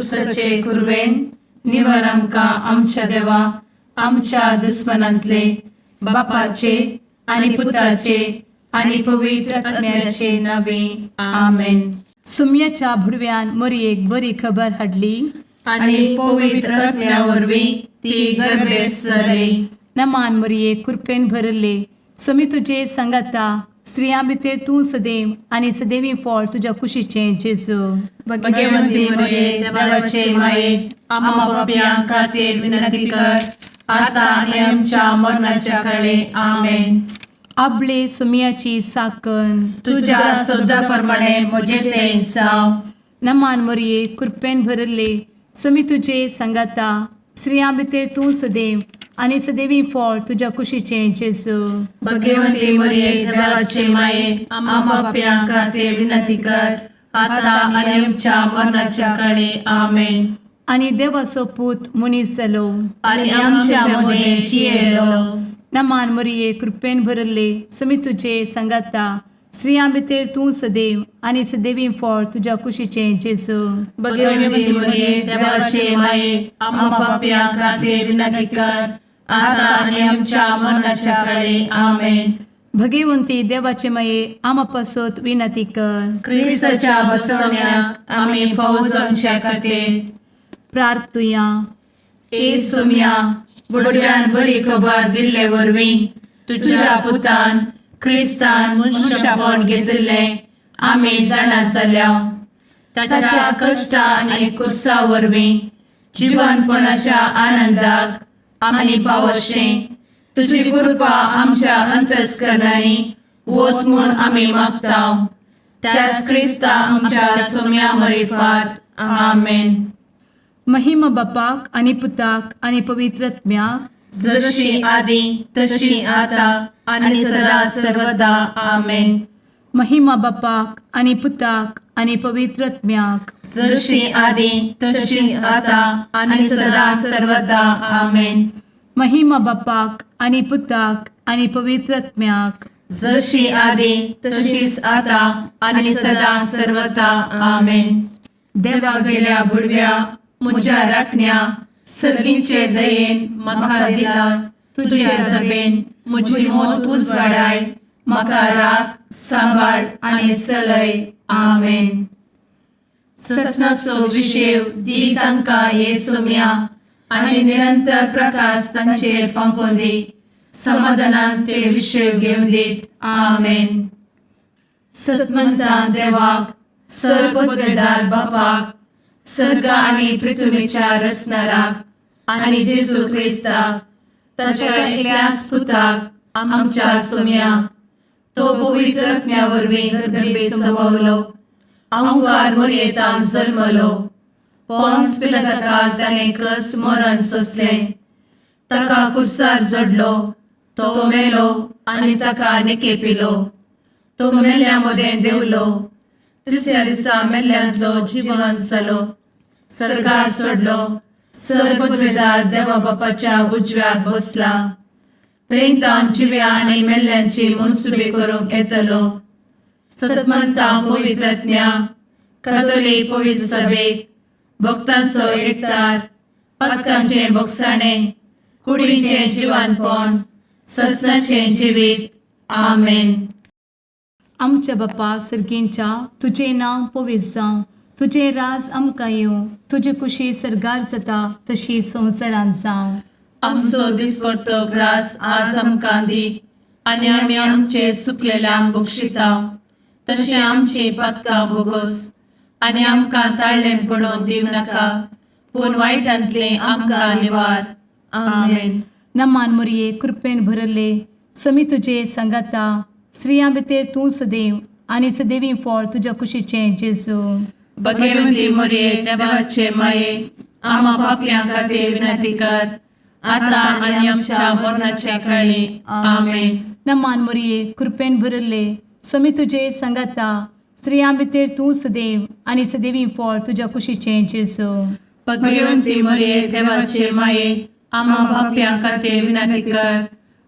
खुर्सचे कुर्वेन निवर आमकां आमच्या देवा आमच्या दुस्मनांतले बापाचे आनी पुताचे आनी पवित्र आत्म्याचे नावे आमेन. सुम्याच्या भुडव्यान मरयेक बरी खबर हाडली आनी पवित्र आत्म्या वरवीं ती गर्भेस जाली. नमान मरयेक कृपेन भरले समी तुजे संगाता स्त्रियां भितर तूं सदैव आनी सदैवी फळ तुज्या कुशीचें जेजू. भगवंती मरिये देवाचे माये आम्हा पाप्यां खातीर विनंती कर आता आनी आमच्या मरणाच्या काळी आमेन. आपले सुम्याची साकन तुझ्या सोदा प्रमाणे म्हजे तें जावं. नमान मरये कृपेन भरले समी तुजे संगाता स्त्रियां भितर तूं सदैव आनी सदैवी फळ तुज्या कुशीचें जेजू. भगवंती मरिये देवाचे माये आम्हा पाप्यां खातीर विनंती कर आता आनी आमच्या मरणाच्या काळी आमेन. आनी देवाचो पूत मनीस जालो आनी आमच्या मदें जियेलो. नमान मरये कृपेन भरले समी तुजे संगाता स्त्रियां भितर तूं सदैव आनी सदैवी फळ तुज्या कुशीचें जेजू. भगवंती मरिये देवाचे माये आम्हा पाप्यां खातीर विनंती कर आता आनी आमच्या मरणाच्या काळी आमेन. भगवंती देवाचे माये आमा पासत विनंती कर. क्रिस्ताच्या बसवण्याक आमी फावो जावचे खातीर प्रार्थुया. ए सुम्या बुडव्यान बरी खबर दिल्ले वरवीं तुज्या पुतान क्रिस्तान मनशापण घेतिल्ले आमी जाणा जाल्या. ताच्या कश्टा आनी कुर्सा वरवीं जिवनपणाच्या आनंदाक आमी पावशें तुजी कृपा आमच्या अंतस्करणांनी वोत म्हूण आमी मागतां. त्याच क्रिस्ता आमच्या सुम्या मरिफात आमेन. महिमा बापाक आनी पुताक आनी पवित्र आत्म्याक जशी आदी तशी आता आनी सदा सर्वदा आमेन. महिमा बापाक आनी पुताक आनी पवित्र आत्म्याक जशी आदी तशीच आता आनी सदा सर्वदा आमेन. महिमा बापाक आनी पुताक आनी पवित्र आत्म्याक जशी आदी तशीच आता आनी सदा सर्वदा आमेन. देवा गेल्या बुडव्या म्हज्या राखण्या सर्गींचे दयेन म्हाका दिला तुजे धबेन म्हजी मोत उजवाडाय म्हाका राख सांबाळ आनी चलय आमेन. ससनाचो विशेव दी तांकां हे सुम्या आनी निरंतर प्रकाश तांचेर फांकून दी. समाधानान ते विशेव घेवन दीत आमेन. सतमंता देवाक सर्वपदवेदार बापाक सर्ग आनी पृथ्वीच्या रचणाराक आनी जेजू क्रिस्ताक ताच्या एकल्याच पुताक आमच्या सुम्याक तो पवित्र आत्म्या वरवीं गर्भे संभवलो. अंगार मरयेंत जल्मलो. पोंस पिलाताकाल ताणें कस मरण सोंसलें. ताका कुर्सार जडलो. तो मेलो आनी ताका निकेपिलो. तो मेल्ल्या मदें देंवलो. तिसऱ्या दिसा मेल्ल्यांतलो जिवंत जालो. सर्गार चडलो. सर्वपदवेदार देवा बापाच्या उजव्याक बसला. थंय जिव्या आनी मेल्ल्यांची मनसुबी करूंक येतलो. सतमंता पवित्र आत्म्या कातोलीक पवित्र सभेक भक्तांचो एकठार पातकांचें भोगसाणें कुडीचें जिवनपण ससनाचें जिवीत आमेन. आमच्या बापा सर्गींच्या तुजें नांव पवित्र जावं. तुजें राज आमकां येवं. तुजी कुशी सर्गार जाता तशी संवसारांत जावं. आमचो दिसपडटो ग्रास आज आमकां दी आनी आमी आमचे चुकलेल्यांक बक्षिता तशें आमची पातकां भोगोस आनी आमकां ताळ्ळें पडोवन दिव नाका पूण वायटांतलें आमकां निवार आमेन. नमान मरये कृपेन भरले समी तुजे संगाता स्त्रियां भितर तूं सदैव आनी सदैवी फळ तुज्या कुशीचें जेजू. भगवंती मरिये देवाचे माये आम्हा पाप्यां खातीर विनंती कर आता आनी आमच्या मरणाच्या काळी आमेन. नमान मरये कृपेन भरले समी तुजे संगाता स्त्रियां भितर तूं सदैव आनी सदैवी फळ तुज्या कुशीचें जेजू. भगवंती मरिये देवाचे माये आम्हा पाप्यां खातीर विनंती कर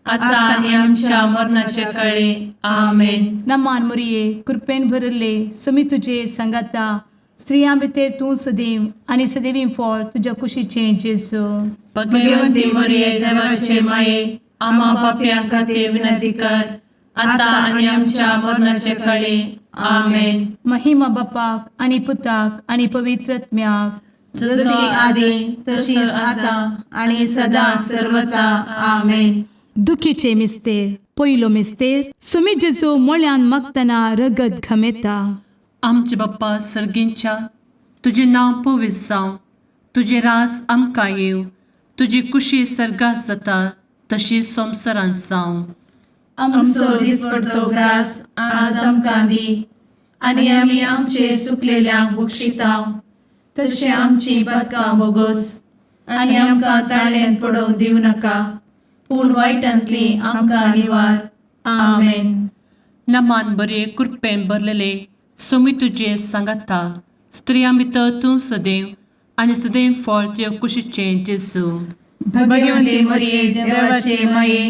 आता आनी आमच्या मरणाच्या काळी आमेन. नमान मरये कृपेन भरले समी तुजे संगाता स्त्रियां भितर तूं सदैव आनी सदैवी फळ तुज्या कुशीचें जेजू. भगवंती मरिये देवाचे माये आम्हा पाप्यां खातीर विनंती कर आता आणि आमच्या मरणाचे काळी आमेन. महिमा बापाक आनी पुताक आनी पवित्रत्म्याक, जशी आदी तशीच आता आणि सदा सर्वदा आमेन. दुखीचे मिस्तेर. पयलो मिस्तेर. सुमी जेजू मोळ्यान मागतना रगत घामेता. आमचे बाप्पा सर्गींच्या, तुझे नाव पवित्र जावं, तुझे रास आमकां येव, तुजी कुशी सर्गात जाता तशी संवसारांत जावं. आमचो दिसपडतो ग्रास आज आमकां दी आणि आमी आमचे सुकलेल्यांक बक्षितांव, तशें आमची पातकां बोगोस आनी आमकां ताळ्यान पडोवंक दिवं नाका, पूण वायटांतली आमकां निवार. आमेन. नमान बरे कृपेन भरलेले सोमी तुजे सांगाता, स्त्रियां भितर तूं सदैव आनी सदैव फळ तुज्या कुशीचें जेजू. भगवंती मरिये देवाचे माये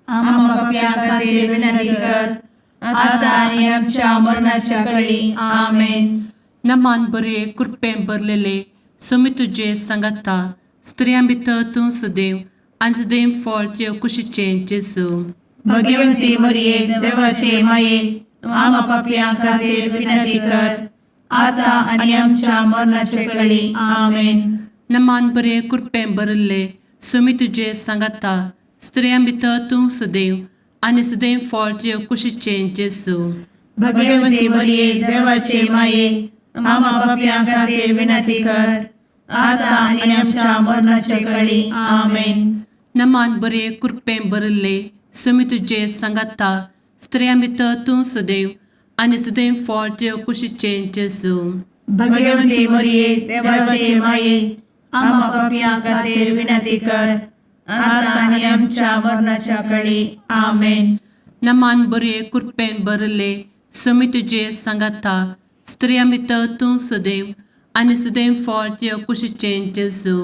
आम्हा पाप्यां खातीर विनंती कर आता आणि आमच्या मरणाच्या काळी आमेन. नमान बरे कृपेन भरलेले सोमी तुजे सांगाता, स्त्रियां भितर तूं सदैव आनी सदैव फळ तुज्या कुशीचें जेजू. भगवंती मरिये देवाचे माये आम्हा पाप्यां खातीर विनंती कर आता आणि आमच्या मरणाचे काळी आमेन. नमान बरे कृपेन भरले सोमी तुजे सांगाता, स्त्रियां भितर तूं सदैव आनी सदैव फळ तुज्या कुशीचें जेजू. भगवंती मरिये देवाचे माये आम्हा पाप्यां खातीर विनंती कर आता आणि आमच्या मरणाचे काळी आमेन. नमान बरे कृपेन भरले सोमी तुजे सांगाता, स्त्रियां भितर तूं सदैव आनी सदैव फळ तुज्या कुशीचें जेजू. भगवंती मरिये देवाचे माये आम्हा पाप्यां खातीर विनंती कर आता आणि आमच्या मरणाच्या काळी आमेन. नमान बरे कृपेन भरले सोमी तुजे सांगाता, स्त्रियां भितर तूं सदैव आनी सदैव फळ तुज्या कुशीचें जेजू.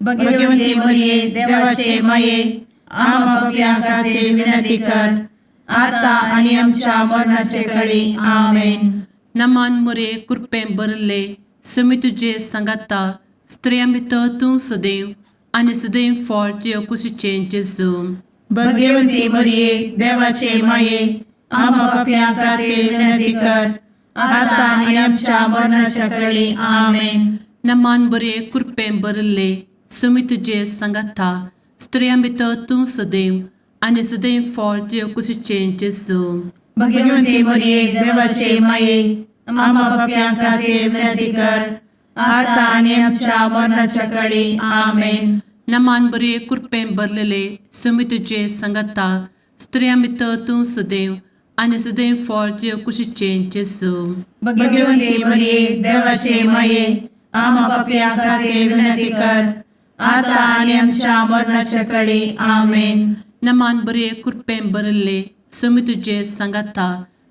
भगवंती मरिये देवाचे माये आम्हा पाप्यां खातीर विनंती कर आता आणि आमच्या मरणाचे काळी आमेन. नमान बरे कृपेन भरले सोमी तुजे सांगाता, स्त्रियां भितर तूं सदैव आनी सदैव फळ तुज्या कुशीचें जेजू. भगवंती मरिये देवाचे माये आम्हा पाप्यां खातीर विनंती कर आता आणि आमच्या मरणाच्या काळी आमेन. नमान बरे कृपेन भरले सोमी तुजे सांगाता, स्त्रियां भितर तूं सदैव आनी सदैव फळ तुज्या कुशीचें जेजू. भगवंती मरिये देवाचे माये आम्हा पाप्यां खातीर विनंती कर आता आणि आमच्या मरणाच्या काळी आमेन. नमान बरे कृपेन भरलेले सोमी तुजे सांगाता, स्त्रियां भितर तूं सदैव आनी सदैव फळ तुज्या कुशीचें जेजू. भगवंती मरिये देवाचे माये आम्हा पाप्यां खातीर विनंती कर आता आणि आमच्या मरणाच्या काळी आमेन. नमान बरे कृपेन भरले सोमी तुजे सांगाता,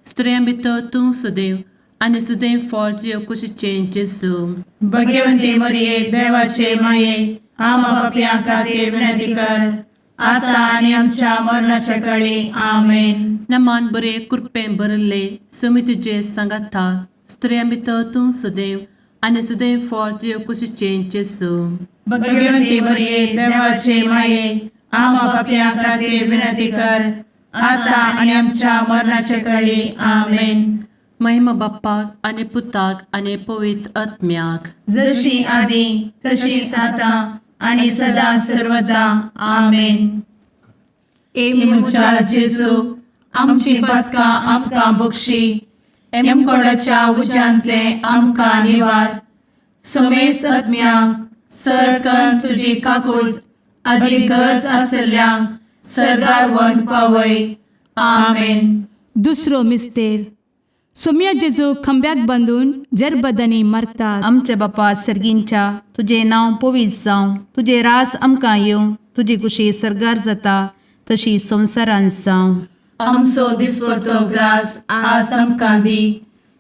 स्त्रियां भितर तूं सदैव आनी सदैव फळ तुज्या कुशीचें जेजू. भगवंती मरिये देवाचे माये आम्हा पाप्यां खातीर विनंती कर आता आणि आमच्या मरणाच्या काळी आमेन. नमान बरे कृपेन भरले सोमी तुजे सांगाता, स्त्रियां भितर तूं सदैव आनी सदैव फळ तुज्या कुशीचें जेजू. भगवंती मरिये देवाचे माये आम्हा पाप्यां खातीर विनंती कर आता आणि आमच्या मरणाच्या काळी आमेन. महिमा बाप्पाक आनी पुताक आनी पवित्र आत्म्याक, जशी आदी तशीच आता आणि सदा सर्वदा आमेन. मुचा जेजू आमची पातकां आमकां बक्षी, एमकोडाच्या उज्यांतले आमकां निवार. सोमेस आत्म्यांक सडकन तुजी काकूट अधिक गरज आसल्यांक सर्गार व्हरून पावय. आमेन. दुसरो मिस्तेर. सोम्या जेजू खंब्याक बांदून जरबदांनी मारतात. आमच्या बापा सर्गींच्या, तुझे नाव पवित्र जावं, तुझे रास आमकां येवं, तुजी कुशी सर्गार जाता तशी संवसारांत जावं. आमचो दिसपडतो ग्रास आज आमकां दी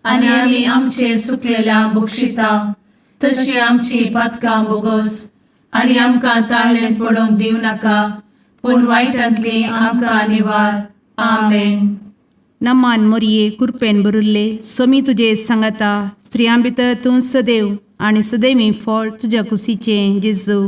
आणि आमी आमचे सुकलेल्यांक बक्षितांव, तशी आमची पातकां बोगोस आणि आमकां ताळ्यान पडोवंक दिवं नाका, पूण वायटांतली आमकां निवार. आमेन. नमान मोरये कृपेन भरुल्ले, सोमी तुजे सांगाता, स्त्रियां भितर तूं सदैव आणि सदैवी फळ तुझ्या कुशीचें जेजू.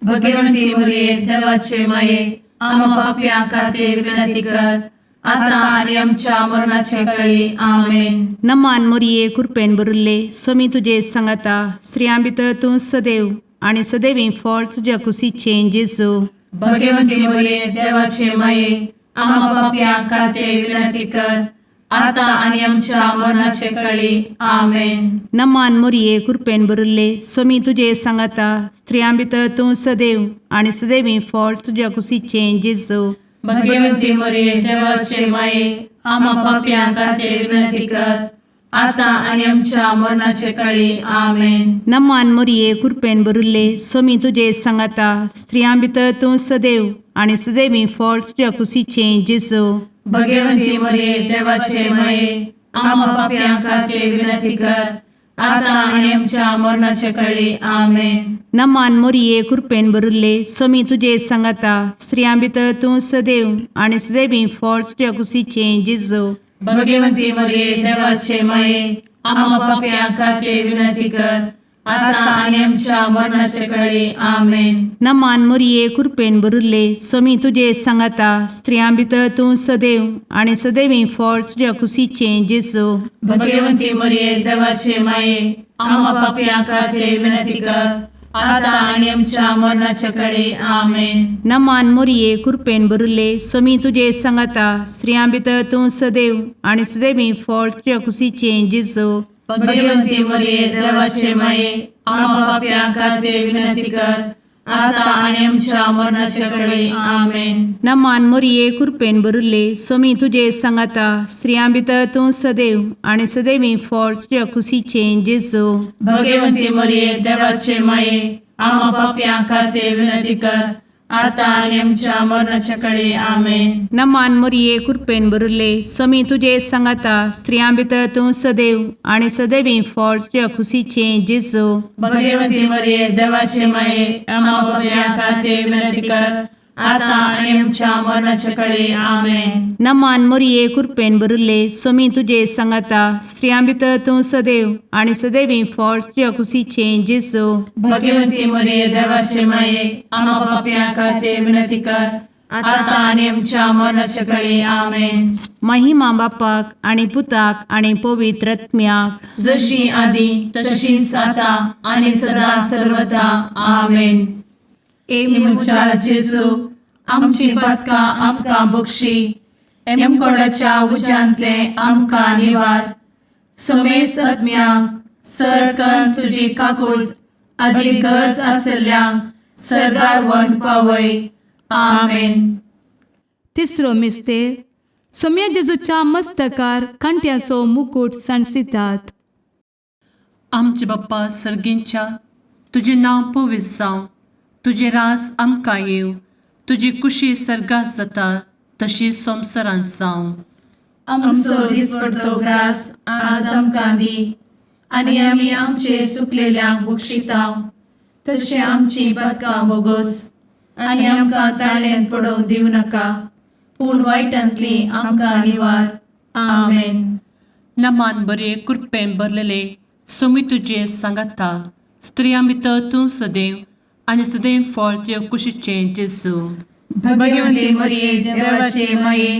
भगवंती मरिये देवाचे माये आम्हा पाप्यां खातीर विनंती कर आता आणि आमच्या मरणाचे काळी आमेन. नमान मोरये कृपेन भरिल्ले स्वामी तुजे सांगाता स्त्रियां भितर तूं सदैव आणि सदैवी फळ तुझ्या कुशीचें जेजू. भगवंती मरिये देवाचे माये आम्हा पाप्यां खातीर विनंती कर आता आणि आमच्या मरणाचे काळी आमेन. नमान मोरये कृपेन भरिल्ले स्वामी तुजे सांगाता स्त्रियां भितर तूं सदैव आणि सदैवी फळ तुझ्या कुशीचें जेजू. भगवंती मरिये देवाचे माये आम्हा पाप्यां खातीर विनंती कर आता आणि आमच्या मरणाचे काळी आमेन. नमान मोरये कृपेन भरिल्ले स्वामी तुजे सांगाता स्त्रियां भितर तूं सदैव आणि सदैवी फळ तुझ्या कुशीचें जेजू. भगवंती मरिये देवाचे माये आम्हा पाप्यां खातीर विनंती कर आता आणि आमच्या मरणाचे काळी आमेन. नमान मोरये कृपेन भरिल्ले स्वामी तुजे सांगाता स्त्रियां भितर तूं सदैव आणि सदैवी फळ तुझ्या कुशीचें जेजू. भगवंती मरिये देवाचे माये आम्हा पाप्यां खातीर विनंती कर आता आणि आमच्या मरणाचे काळी आमेन. नमान मोरये कृपेन भरिल्ले स्वामी तुजे सांगाता स्त्रियां भितर तूं सदैव आणि सदैवी फळ तुझ्या कुशीचें जेजू. भगवंती मरिये देवाचे माये आम्हा पाप्यां खातीर विनंती कर आता आणि आमच्या मरणाचे काळी आमेन. नमान मोरये कृपेन भरिल्ले स्वामी तुजे सांगाता स्त्रियां भितर तूं सदैव आणि सदैवी फळ तुझ्या कुशीचें जेजू. भगवंती मरिये देवाचे माये आम्हा पाप्यां खातीर विनंती कर आता आणि आमच्या मरणाचे काळी आमेन. नमान मोरये कृपेन भरिल्ले स्वामी तुजे सांगाता स्त्रियां भितर तूं सदैव आणि सदैवी फळ तुझ्या कुशीचें जेजू. भगवंती मरिये देवाचे माये आम्हा पाप्यां खातीर विनंती कर आता आणि आमच्या मरणाच्या काळी आमेन. नमान मोरये कृपेन भरिल्ले स्वामी तुजे सांगाता स्त्रियां भितर तूं सदैव आणि सदैवी फळ तुझ्या कुशीचें जेजू. भगवंती मरिये देवाचे माये आम्हा पाप्यां खातीर विनंती कर आता आणि आमच्या मरणाच्या काळी आमेन. नमान मोरये कृपेन भरिल्ले स्वामी तुजे सांगाता स्त्रियां भितर तूं सदैव आणि सदैवी फळ तुझ्या कुशीचें जेजू. भगवंती मरिये देवाचे माये आम्हा पाप्यां खातीर विनंती कर आता आणि आमच्या मरणाच्या काळी आमेन. महिमा बापाक आणि पुताक आणि पवित्र आत्म्याक जशी आधी तशीच आता आणि सदा सर्वदा आमेन. एमुच्या जेजू आमची पदकां आमकां बक्षी एमकोडाच्या उज्यांतले आमकां निवार. समेस्त आत्म्यांक सरकन तुजी काकूट अधिक गरज आसल्ल्यांक सरगार वन पावय. आमेन. तिसरो मिस्तेर सोम्या जेजूच्या मस्तकार कांट्याचो मुकुट सणसितात. आमचे बाप्पा सर्गींच्या तुझे नांव पवित्र जावं, तुझे राज आमकां येवं, तुजी कुशी सर्गात जाता तशी संवसारांत जावं. आमचो दिसपडटो ग्रास आज आमकां दी आनी आमी आमचे सुकलेल्यांक बक्षितांव. तशें आमची पदकां बोगोस आनी आमकां ताळ्यान पडोवंक दिवं नाका पूण वायटांतली आमकां निवार. आमेन. नमान बरे कृपेन भरलेले सोमी तुजे सांगाता स्त्रियां भितर तूं सदैव आनी सदैव फळ तुज्या कुशीचें जेजू. भगवंती मरिये देवाचे माये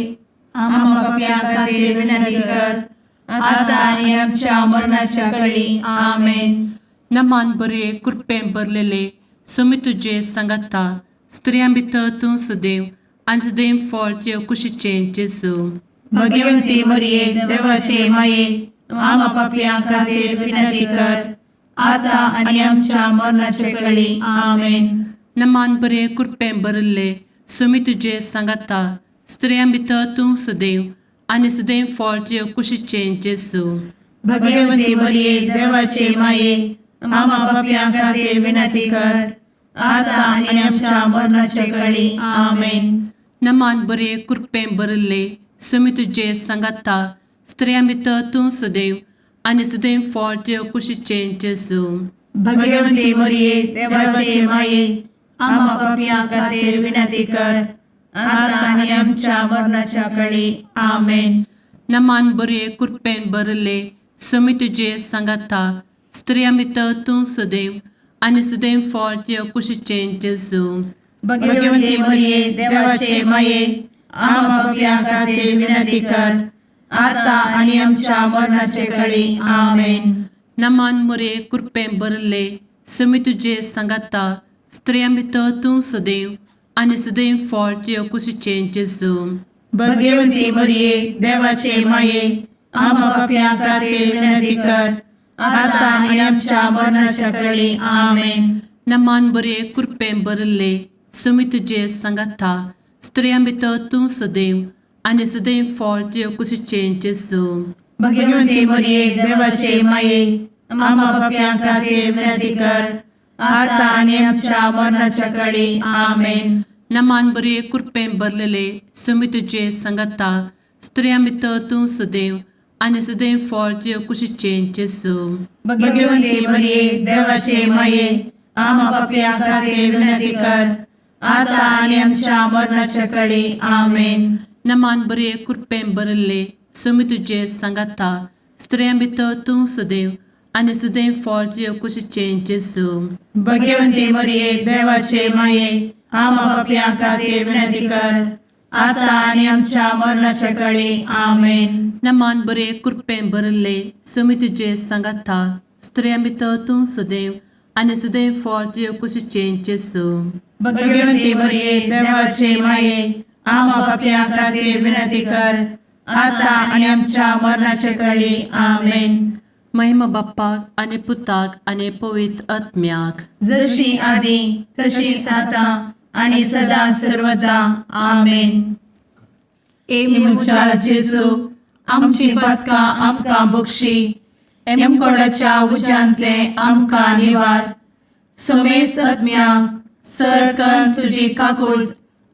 आम्हा पाप्यां खातीर विनंती कर आता आनी आमच्या मरणाच्या काळी. आमेन. नमान बरे कृपेन भरलेले सोमी तुजे सांगाता स्त्रियां भितर तूं सदैव आनी सदैव फळ तुज्या कुशीचें जेजू. भगवंती मरिये देवाचे माये आम्हा पाप्यां खातीर विनंती कर आता आनी आमच्या मरणाचे काळी. आमेन. नमान बरे कृपेन भरले सोमी तुजे सांगाता स्त्रियां भितर तूं सदैव आनी सदैव फळ तुज्या कुशीचें जेजू. भगवंती मरिये देवाचे माये आम्हा पाप्यां खातीर विनंती कर आता आनी आमच्या मरणाचे काळी. आमेन. नमान बरे कृपेन भरले सोमी तुजे सांगाता स्त्रियां भितर तूं सदैव आनी सदैव फळ तुज्या कुशीचें जेजू. भगवंती मरिये देवाचे माये आम्हा पाप्यां खातीर विनंती कर आता आनी आमच्या मरणाच्या काळी. आमेन. नमान बरे कृपेन भरले समी तुझे सांगाता स्त्रियां भितर तूं सदैव आनी सदैव फळ तुझ्या कुशीचें जेजू. भगवंती मरिये देवाचे माये आम्हा पापियां खातीर विनंती कर आता आणि आमच्या मरणाचे काळी आमेन. नमान मोरे कृपें भरले समी तुझे सांगाता स्त्रियां भितर तूं सदैव आनी सदैव फळ तुझ्या कुशीचें जेजू. भगवंती मरिये देवाचे माये आम्हा पापियां खातीर विनंती कर आता आणि आमच्या मरणाच्या काळी आमेन. नमान बरे कृपें भरले समी तुझे सांगाता स्त्रियां भितर तूं सदैव आनी सदैव फळ तुझ्या कुशीचें जेजू. भगवंती मरिये देवाचे माये आम्हा पापियां खातीर विनंती कर आता आणि आमच्या मरणाच्या काळी आमेन. नमान बरे कृपें भरलेले समी तुझे सांगाता स्त्रियां भितर तूं सदैव आनी सदैव फळ तुझ्या कुशीचें जेजू. भगवंती मरिये देवाचे माये आम्हा पापियां खातीर विनंती कर आता आणि आमच्या मरणाच्या काळी आमेन. नमान बरे कृपें भरले समी तुझे सांगाता स्त्रियां भितर तूं सदैव आनी सदैव फळ तुझ्या कुशीचें जेजू. भगवंती मरिये देवाचे माये आम्हा पापियां खातीर विनंती कर आता आणि आमच्या मरणाच्या काळी आमेन. नमान बरे कृपें भरले समी तुझे सांगाता स्त्रियां भितर तूं सदैव आनी सदैव फळ तुझ्या कुशीचें जेजू. भगवंती मरिये देवाचे माये आम्हा पापियां खातीर विनंती कर आता आणि आमच्या मरणाच्या काळी आमेन. महिमा बाप्पाक आनी पुताक आनी पवित्र आत्म्याक जशी आदी तशीच आता आणि सदा सर्वदा आमेन. मुचा जेजू आमची पदकां आमकां बक्षी एमकोडाच्या उज्यांतले आमकां निवार. समेस्त आत्म्यांक सरकन तुजी काकूट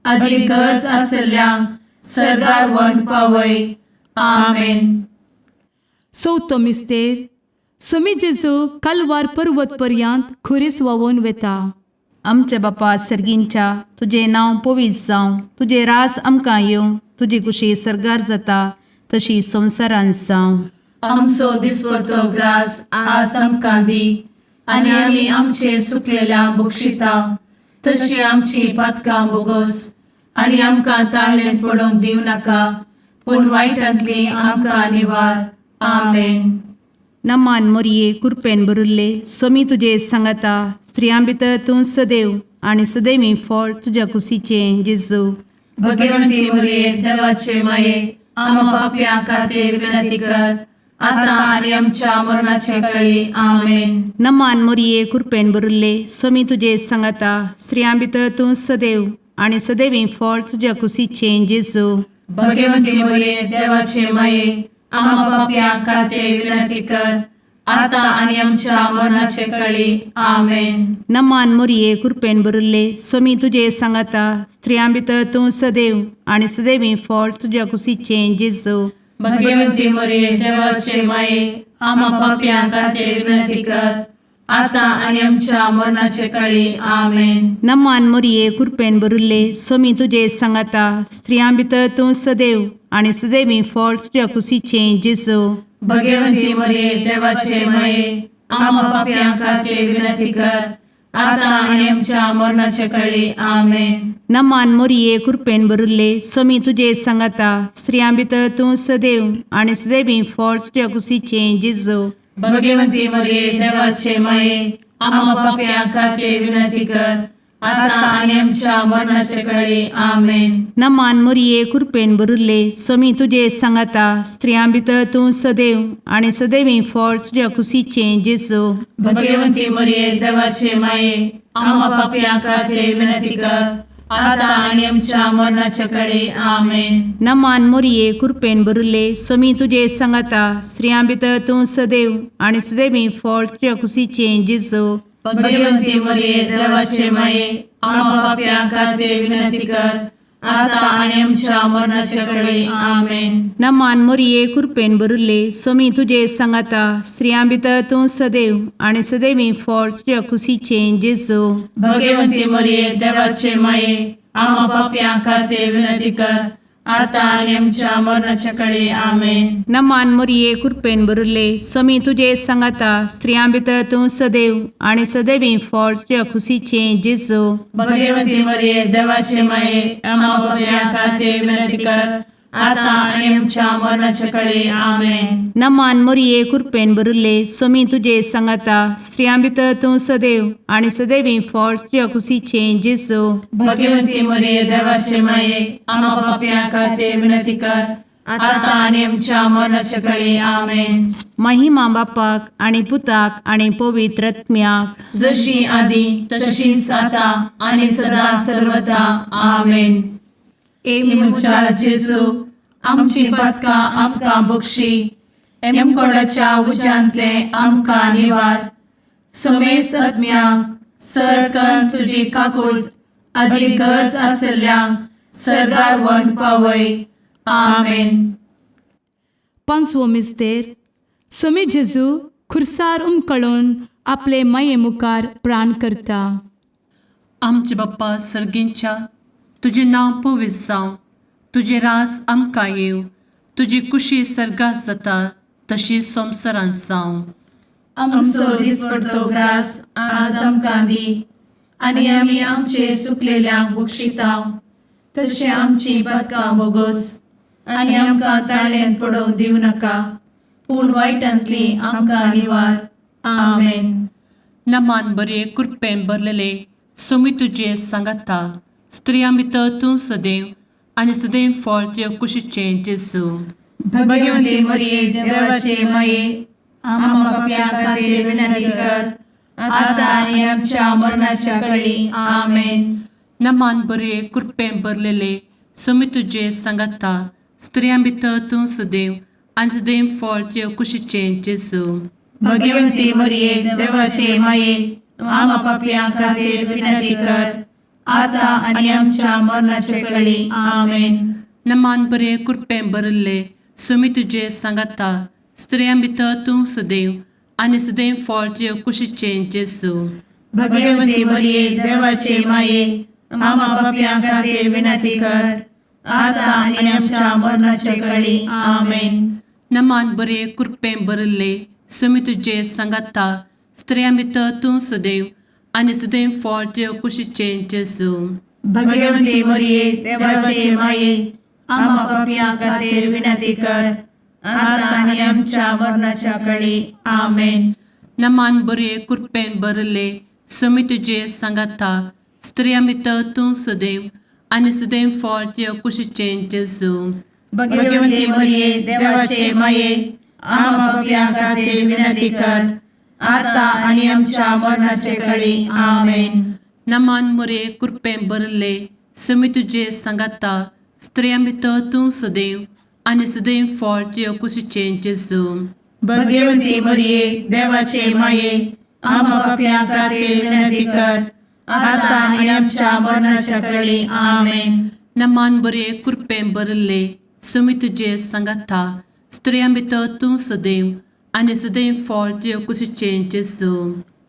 अधिक गरज आसल्ल्यांक सरगार वन पावय. आमेन. चवथो मिस्तेर समी जेजू कालवार पर्वत पर्यंत खुरीस व्हांवून वेता. आमच्या बापा सर्गींच्या तुझे नांव पवित्र जावं, तुझे रास आमकां येवं, तुजी कुशी सरगार जाता तशी संवसारांत जावं. आमचो दिसपडटो ग्रास आज आमकां दी आनी आमी आमचे चुकलेल्यांक बक्षिता तशी आमची पातकां बोगोस आनी आमकां ताळ्ळें पडोवंक दिव नाका पूण वायटांतली आमकां निवार. आमेन. नमान मोरये कृपेन भरिल्ले समी तुजे सांगाता स्त्रियां भितर तूं सदैव आनी सदैवी फळ तुज्या कुशीचें जेजू. भगवंती मरिये देवाचे माये आम्हा पापियां खातीर विनंती कर आता आणि आमच्या मरणाचे काळी. आमेन. नमान मोरये कृपेन भरिल्ले समी तुजे सांगाता स्त्रियां भितर तूं सदैव आनी सदैवी फळ तुज्या कुशीचें जेजू. भगवंती मरिये देवाचे माये आम्हा पापियां खातीर विनंती कर आता आणि आमच्या मरणाचे काळी. आमेन. नमान मोरये कृपेन भरिल्ले समी तुजे सांगाता स्त्रियां भितर तूं सदैव आनी सदैवी फळ तुज्या कुशीचें जेजू. भगवंती मरिये देवाचे माये आम्हा पापियां खातीर विनंती कर आता आणि आमच्या मरणाचे काळी. आमेन. नमान मोरये कृपेन भरिल्ले समी तुजे सांगाता स्त्रियां भितर तूं सदैव आनी सदैवी फळ तुज्या कुशीचें जेजू. भगवंती मरिये देवाचे माये आम्हा पापियां खातीर विनंती कर आता आणि आमच्या मरणाचे काळी. आमेन. नमान मोरये कृपेन भरिल्ले समी तुजे सांगाता स्त्रियां भितर तूं सदैव आनी सदैवी फळ तुज्या कुशीचें जेजू. भगवंती मरिये देवाचे माये आम्हा पापियां खातीर विनंती कर आता आणि आमच्या मरणाचे काळी. आमेन. नमान मोरये कृपेन भरिल्ले समी तुजे सांगाता स्त्रियां भितर तूं सदैव आनी सदैवी फळ तुज्या कुशीचें जेजू. भगवंती मरिये देवाचे माये आम्हा पापियां खातीर विनंती कर आता आणि आमच्या मरणाच्या काळी. आमेन. नमान मोरये कृपेन भरिल्ले समी तुजे सांगाता स्त्रियां भितर तूं सदैव आनी सदैवी फळ तुज्या कुशीचें जेजू. भगवंती मरिये देवाचे माये आम्हा पापियां खातीर विनंती कर आता आणि आमच्या मरणाच्या काळी. आमेन. नमान मोरये कृपेन भरिल्ले समी तुजे सांगाता स्त्रियां भितर तूं सदैव आनी सदैवी फळ तुज्या कुशीचें जेजू. भगवंती मरिये देवाचे माये आम्हा पापियां खातीर विनंती कर आता आणि आमच्या मरणाच्या काळी आमेन. नमान मोरये कृपेन बरुले स्वामी तुझे सांगाता स्त्रियां भितर तूं सदैव आणि सदैवी फळ तुझ्या खुशीचे जेजू. भगवती मरिये देवाचे माये आम्हा पाप्यां खातीर विनंती कर, आता आणि आमच्या मरणाच्या काळी आमेन. नमान मोरये कृपेन बरुले स्वामी तुझे सांगाता स्त्रियां भितर तूं सदैव आणि सदैवी फळ तुझ्या खुशीचे जेजू. भगवती मरिये देवाचे माये आम्हा पाप्यां खातीर विनंती कर, आता आणि आमच्या मरणाच्या काळी आमेन. महिमा बापाक आणि पुताक आणि पवित्र आत्म्याक, जशी आधी तशीच आता आणि सदा सर्वदा आमेन. मुचा जेजू आमची पदकां आमकां बक्षी, एमकोडाच्या उज्यांतले आमकां निवार. समेस्त आत्म्यांक सरकन तुजी काकूट अधिक गरज आसल्ल्यांक सरगार वन पावय. आमेन. पांचवो मिस्तेर स्वामी जेजू खुर्सार उमकळून आपले माये मुखार प्राण करता. आमचे बाप्पा सर्गींच्या तुझे नांव पवित्र जावं, तुझे रास आमकां येव, तुजी कुशी सर्गास जाता तशी संवसारांत जावं. आमचो दिसपडटो ग्रास आज आमकां दी, आनी आमी आमचे चुकलेल्यांक बक्षितांव. तशें आमची पदकां बोगोस आनी आमकां ताळ्यान पडोवंक दिवं नाका, पूण वायटांतली आमकां निवार. आमेन. नमान बरे कृपेन भरलेले स्वामी तुझे सांगाता स्त्रियां भितर तूं सदैव आणि सदैव फळ तुझ्या कुशीचे जेजू. भगवती मरिये देवाचे माये आम्हा पाप्यां खातीर विनंती कर, आता आनी आमच्या मरणाच्या काळी आमेन. नमान बरे कृपेन भरलेले स्वामी तुझे सांगाता स्त्रियां भितर तूं सदैव आणि सदैव फळ तुझ्या कुशीचे जेजू. भगवती मरिये देवाचे माये आम्हा पाप्यां खातीर विनंती कर, आता आनी आमच्या मरणाच्या काळी आमेन. नमान बरे कृपेन भरले स्वामी तुझे सांगाता स्त्रियां भितर तूं सदैव आणि सदैव फळ तुझ्या कुशीचे जेजू. भगवती मरिये देवाचे माये आम्हा पाप्यां खातीर विनंती कर, आता आनी आमच्या मरणाच्या काळी आमेन. नमान बरे कृपेन भरले स्वामी तुझे सांगाता स्त्रियां भितर तूं सदैव आणि सदैव फळ तुझ्या कुशीचे जेजू. भगवती मरिये देवाचे माये आम्हा पाप्यां खातीर विनंती कर, आता आनी आमच्या मरणाच्या काळी आमेन. नमान बरे कृपेन भरले स्वामी तुझे सांगाता स्त्रियां भितर तूं सदैव आणि सदैव फळ तुझ्या कुशीचे जेजू. भगवती मरिये देवाचे माये आम्हा पाप्यां खातीर विनंती कर, आता आनी आमच्या मरणाच्या काळी आमेन. नमान बरे कृपेन भरले स्वामी तुझे सांगाता स्त्रियां भितर तूं सदैव आणि सदैव फळ तुझ्या कुशीचे जेजू. भगवती मरिये देवाचे माये आम्हा पाप्यां खातीर विनंती कर, आता आनी आमच्या मरणाच्या काळी आमेन. नमान बरे कृपेन भरले स्वामी तुझे सांगाता स्त्रियां भितर तूं सदैव आणि सदैव फळ तुझ्या कुशीचे जेजू.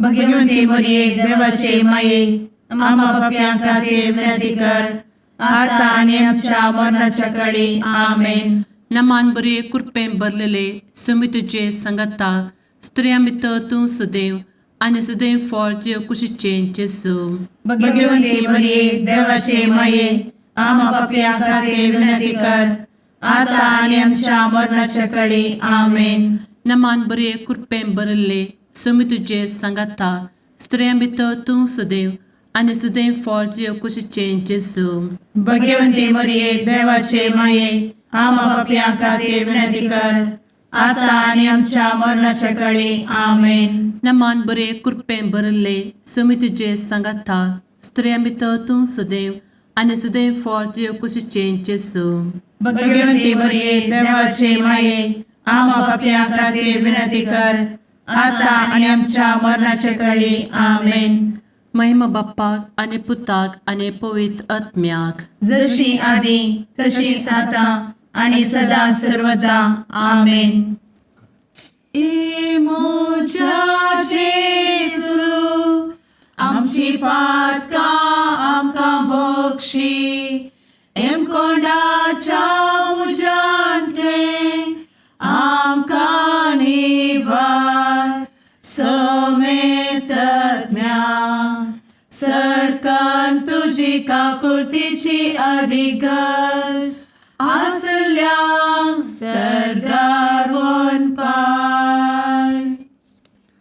भगवती मरिये देवाचे माये आम्हा पाप्यां खातीर विनंती कर, आता आनी आमच्या मरणाच्या काळी आमेन. नमान बरे कृपेन भरलेले स्वामी तुझे सांगाता स्त्रियां भितर तूं सदैव आणि सदैव फळ तुझ्या कुशीचे जेजू. भगवती मरिये देवाचे माये आम्हा पाप्यां खातीर विनंती कर, आता आनी आमच्या मरणाच्या काळी आमेन. नमान बरे कृपेन भरले स्वामी तुझे सांगाता स्त्रियां भितर तूं सदैव आणि सदैव फळ तुझ्या कुशीचे जेजू. भगवती मरिये देवाचे माये आम्हा पाप्यां खातीर विनंती कर, आता आनी आमच्या मरणाच्या काळी आमेन. नमान बरे कृपेन भरले स्वामी तुझे सांगाता स्त्रियां भितर तूं सदैव आणि सदैव फळ तुझ्या कुशीचे जेजू. भगवती मरिये देवाचे माये आम्हा पाप्यां खातीर विनंती कर, आता आनी आमच्या मरणाच्या काळी आमेन. महिमा बाप्पाक आणि पुताक आणि पवित्र आत्म्याक, जशी आधी तशीच आता आणि सदा सर्वदा आमेन. मोजा जेजू आमची पातकां आमकां बक्षी, एम कोंडाच्या काकुळतीची अधिगस आसल्या सरगार वन पाय.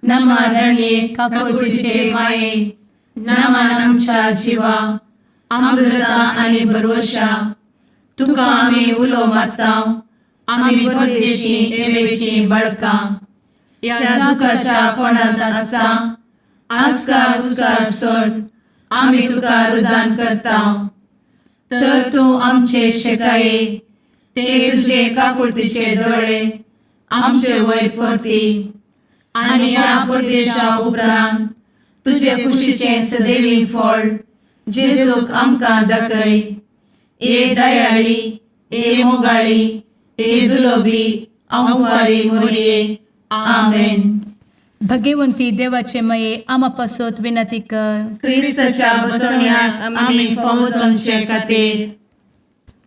नमारणे काकुळतीचे माये नमान आमच्या जिवा अमृता आणि भरवशा तुका आम्ही उलो मारताव. आम्ही परदेशी एवेची बळका या दुखाच्या कोणात आसता आस्कार उस्कार सोड आम्ही तुका रुदान करताव. तर तू आमचे शेकाये ते तुझे काकुळतीचे डोळे आमचे वयर परती आणि या परदेशा उपरांत तुझे कुशीचे सदैवी फळ जेजूक आमकां दाखय. ए दयाळी ए मोगाळी ए दुलोबी अंवारी मोरये. आमेन. भगवंती देवाचे मये आम्हा पासोत विनंती कर. क्रिस्ताच्या बसवण्यात आम्ही फावोसोनचे खातीर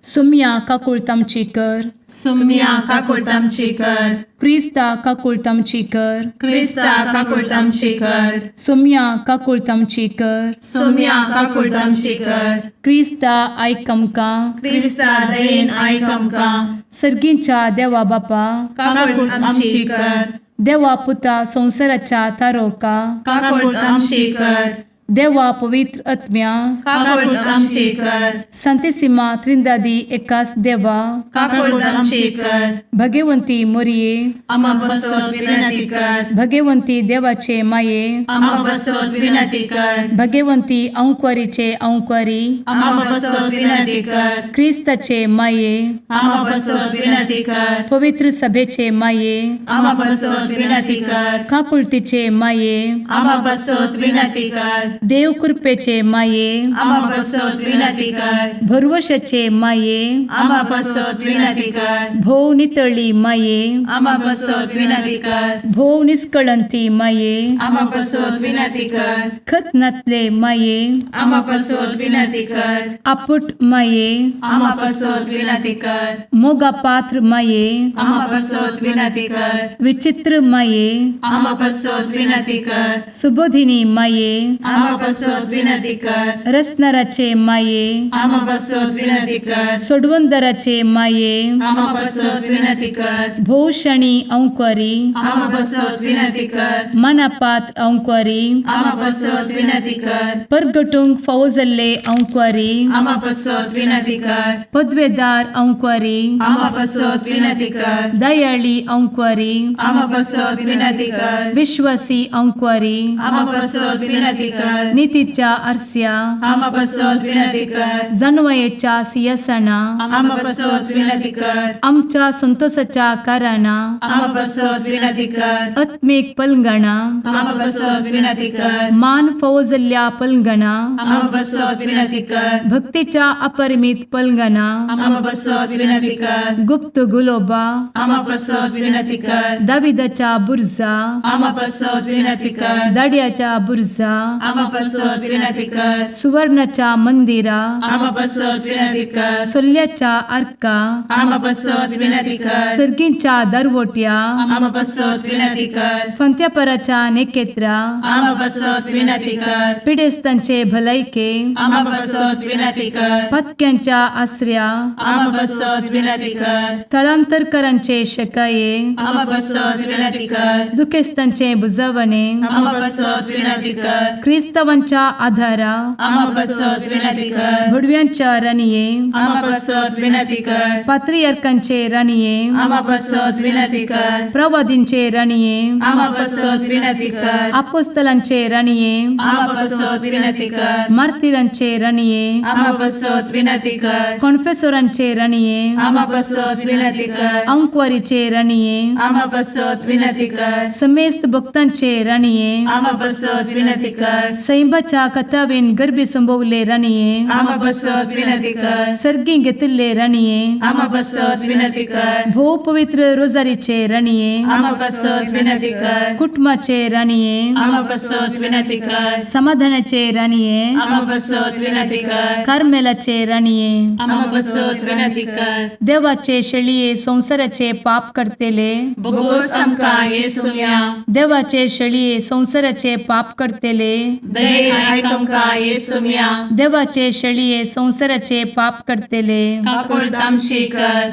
सुम्या काकुळतामची कर. सुम्या काकुळतामची कर. क्रिस्ता काकुळतामची कर. क्रिस्ता काकुळतामची कर. सुम्या काकुळतामची कर. सुम्या काकुळतामची कर. क्रिस्ता आयकमका. क्रिस्ता दयेन आयक आमकां. सर्गींच्या देवा बापा काकुळतामची कर. देवा पुता संसाराच्या तारोका. काकुळतामची कर. देवा पवित्र आत्म्या काकुळतामची कर. संतेसिमा त्रिंदादी एकाच देवा काकुळतामची कर. भगवंती मोरिये आम्हा बसवत विनंती कर. भगवंती देवाचे माये आम्हा बसवत विनंती कर. भगवंती औंक्वारीचे औंक्वारी आम्हा बसवत विनंती कर. ख्रिस्ताचे माये आम्हा बसवत विनंती कर. पवित्र सभेचे माये आम्हा बसवत विनंती कर. काकुळतीचे माये आम्हा बसवत विनंती कर. देव कृपेचे माये आम्हा बसवत विनंती कर. भरवशाचे माये आम्हा बसवत विनंती कर. भोव नितळी माये आम्हा बसवत विनंती कर. भोव निष्कळंती माये आम्हा बसवत विनंती कर. खत नातले माये आम्हा बसवत विनंती कर. आपुट माये आम्हा बसवत विनंती कर. मोगा पात्र माये आम्हा बसवत विनंती कर. विचित्र माये आम्हा बसवत विनंती कर. सुबोधिनी माये आम्हा बसवत विनंती कर. रसनाराचे माये आम्हा बसवत विनंती कर. सोडवंदराचे माये आम्हा बसवत विनंती कर. भोषणी औंक्वारी आम्हा बसवत विनंती कर. मनापात्र औंक्वारी आम्हा बसवत विनंती कर. परगटुंग फौजल्ले औंक्वारी आम्हा बसवत विनंती कर. पदवेदार औंक्वारी आम्हा बसवत विनंती कर. दयाळी औंक्वारी आम्हा बसवत विनंती कर. विश्वासी औंक्वारी आम्हा बसवत विनंती कर. नीतीच्या आरस्या आम्हा बसवत विनंती कर. जणवयेच्या सिंहासना आम्हा बसवत विनंती कर. आमच्या संतोषाच्या कारणा आम्हा बसवत विनंती कर. आत्मिक पलंगणा आम्हा बसवत विनंती कर. मान फौजल्या पलंगणा आम्हा बसवत विनंती कर. भक्तीच्या अपरिमित पलंगणा आम्हा बसवत विनंती कर. गुप्त गुलोबा आम्हा बसवत विनंती कर. दाविदाच्या बुर्जा आम्हा बसवत विनंती कर. दाडियाच्या बुर्जा आम्हा बसवत विनंती कर. सुवर्णाच्या मंदिरा आम्हा बसवत विनंती कर. सोल्याच्या अर्का आम्हा बसवत विनंती कर. सर्गींच्या दरवोट्या आम्हा बसवत विनंती कर. फंत्यापराच्या नेकेत्रा आम्हा बसवत विनंती कर. पिडेस्तांचे भलायके आम्हा बसवत विनंती कर. पथक्यांच्या आश्रया आम्हा बसवत विनंती कर. स्थळांतरकरांचे शकाये आम्हा बसवत विनंती कर. दुखेस्तांचे बुजावणे आम्हा बसवत विनंती कर. ख्रिस्तवांच्या आधारा आम्हा बसवत विनंती कर. भुडव्यांच्या राणीये आम्हा बसवत विनंती कर. पात्रियार्कांचे राणीये आम्हा बसवत विनंती कर. प्रवादींचे राणीये आम्हा बसवत विनंती कर. अपोस्तलांचे राणीये आम्हा बसवत विनंती कर. मार्तिरांचे राणीये आम्हा बसवत विनंती कर. कॉन्फेसोरांचे राणीये आम्हा बसवत विनंती कर. अंक्वारीचे राणीये आम्हा बसवत विनंती कर. समेस्त भक्तांचे राणीये आम्हा बसवत विनंती कर. सैंबाच्या कथावेन गर्भी संभवले राणीये आम्हा बसवत विनंती कर. सर्गी घेतले राणीये आम्हा बसवत विनंती कर. भो पवित्र रोजारीचे राणीये आम्हा बसवत विनंती कर. कुटुंबाचे राणीये आम्हा बसवत विनंती कर. समाधानाचे राणीये आम्हा बसवत विनंती कर. कार्मेलाचे राणीये आम्हा बसवत विनंती कर. देवाचे शळीये संसाराचे पाप करतेले बोगोस आमकां येसुया. देवाचे शळीये संसाराचे पाप करतेले दयेन आयक आमकां येसू मिया देवाचे शेळये संवसाराचे पाप करतेले काकूळ तामशी कर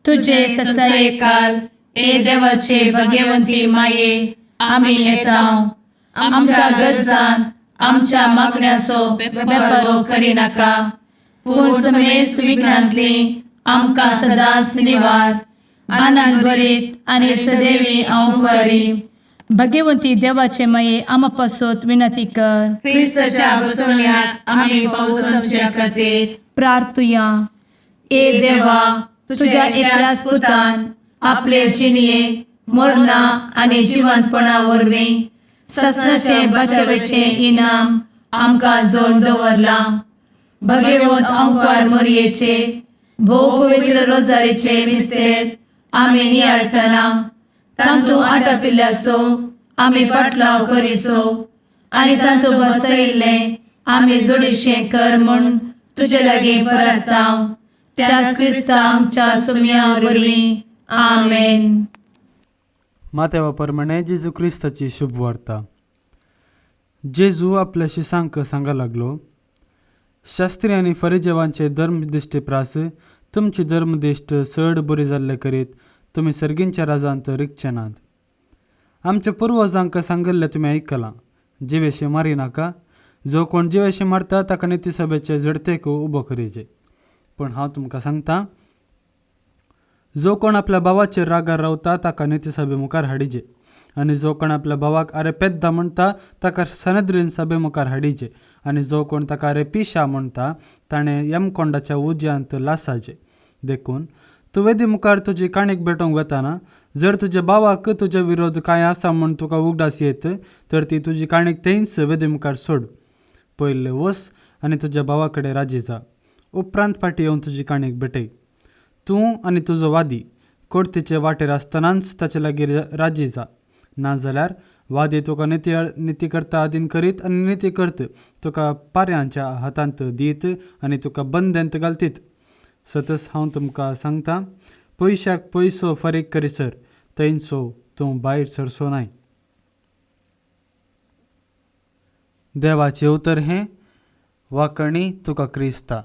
तुझे ससाये काल ए देवाचे भगवंती माये आमी येताव आमच्या गरजान आमच्या मागण्याचो बेपरो करी नाका पूण समेस्त विघ्नांतली आमकां सदांच निवार आनंद बरीत आनी सदैवी औंकवारी भगवंती देवाचे माये आमा पासत विनंती कर क्रिस्ताच्या बसवण्याक आमी पावसांच्या खातीर प्रार्थुया ए देवा तुझ्या एकल्याच पुतान आपले जिणये मरणा आनी जिवंतपणा वरवीं सस्नाचे बचावेचे इनाम आमकां जोड दवरला भगवंत औंकवार मरयेचे भोव पवित्र रोजारीचे मिस्तेर आमी नियाळटना तांतू आटापिल्ल्यासो आमी पाटलाव करिसो आनी तांतू बसयिल्ले आमी जोडिशें कर म्हूण तुजे लागीं परतांव त्याच क्रिस्ता आमच्या सुम्या वरवीं आमेन. मातेवा प्रमाणे जेजू क्रिस्ताची शुभ वार्ता. जेजू आपल्या शिसांक सांगा लागलो, शास्त्री आनी फरिजेवांचे धर्मदिश्टे प्रास तुमची धर्मदिश्ट चड बरी जाल्ले करीत तुमी सर्गींच्या राजांत रिगचे नात. आमच्या पुर्वजांक सांगिल्लें तुमी आयकलां, जिवेशे मारी नाका. जो कोण जिवेशे मारता ताका नितीसभेचे झडतेक उबो करीचे. पण हांव तुमकां सांगता, जो कोण आपल्या भावाचेर रागार रावता ताका नितीसभे मुखार हाडिचे. आनी जो कोण आपल्या भावाक आरे पेद्दा म्हणटा ताका सनद्रीन सभे मुखार हाडिचे. आनी जो कोण ताका आरे पिशा म्हणटा ताणें यमकोंडाच्या उज्यांत लासाचे. देखून तूं वेदी मुखार तुजी काणीक भेटोवंक वताना जर तुज्या भावाक तुजे विरोध कांय आसा म्हूण तुका उगडास येत तर ती तुजी काणीक थंयच वेदी मुखार सोड. पयले वस आनी तुज्या भावा कडेन राजी जा. उपरांत फाटीं येवन तुजी काणीक भेटय. तूं आनी तुजो वादी कोर्टीचे वाटेर आसतनाच ताचे लागीं राजी जा. नाजाल्यार वादी तुका निती करता आदीन करीत आनी निती करत तुका पाऱ्यांच्या हातांत दीत आनी तुका बंदेंत घालतीत. सतस हांव तुमकां सांगता, पयशाक पयसो फारीक करिसर थंयचो तूं भायर सरचो नाय. देवाचें उतर हें, वाकणी तुका क्रिस्ता.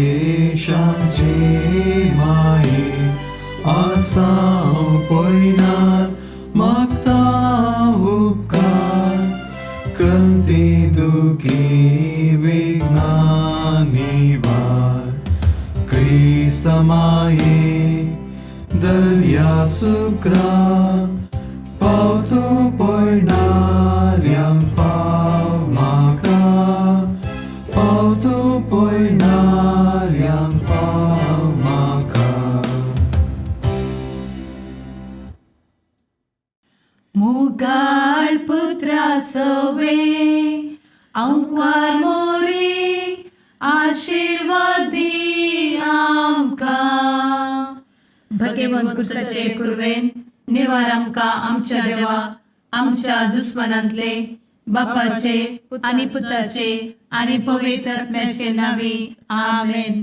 परदेशाचे माये आसा पयनार मागता उपकार कंती दुखी विघ्नानी वार क्रिस्त माये दर्या सुक्रा पावतो पयनार्यांक पाव म्हाका पावतो पयनार्यांक पाव म्हाका. मुगाळ पुत्रा सवे औंकवार मोरी आशीर्वाद दी आमकां. भगवंत क्रिस्ताचे कुरवेन निवार आमकां आमच्या देवा आमच्या दुस्मनांतले बापाचे आनी पुताचे आनी पवित्र आत्म्याचे नांवी आमेन.